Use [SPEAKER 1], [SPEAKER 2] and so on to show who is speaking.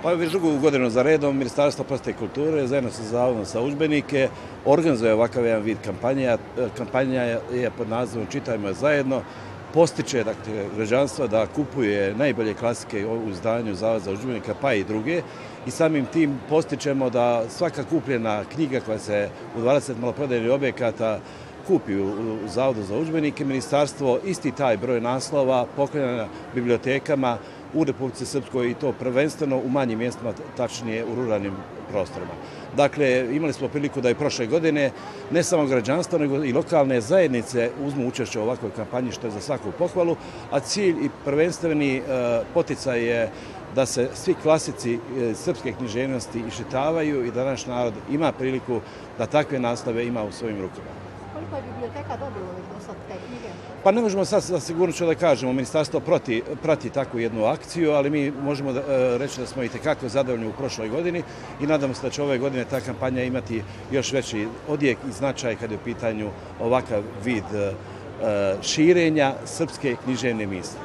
[SPEAKER 1] Pa već drugu godinu za redom Ministarstvo prosvete i kulture zajedno sa Zavodom za udžbenike organizuje ovakav jedan vid kampanje. Kampanja je pod nazivom Čitajmo zajedno. Postiče građanstvo da kupuje najbolje klasike u izdanju Zavoda za udžbenike, pa i druge. I samim tim postičemo da svaka kupljena knjiga koja se u 20 maloprodajnih objekata kupi u Zavodu za udžbenike, ministarstvo isti taj broj naslova poklanja bibliotekama u Republici Srpskoj i to prvenstveno u manjim mjestima, tačnije u ruralnim prostorima. Dakle, imali smo priliku da i prošle godine ne samo građanstvo, nego i lokalne zajednice uzmu učešće u ovakvoj kampanji, što je za svaku pohvalu, a cilj i prvenstveni poticaj je da se svi klasici srpske književnosti iščitavaju i da naš narod ima priliku da takve naslove ima u svojim rukama.
[SPEAKER 2] Koliko je biblioteka dobilo do sad te knjige?
[SPEAKER 1] Pa ne možemo sad sa sigurnošću da kažemo, ministarstvo prati takvu jednu akciju, ali mi možemo reći da smo i tekako zadovoljni u prošloj godini i nadamo se da će ove godine ta kampanja imati još veći odjek i značaj kad je u pitanju ovakav vid širenja srpske književne misli.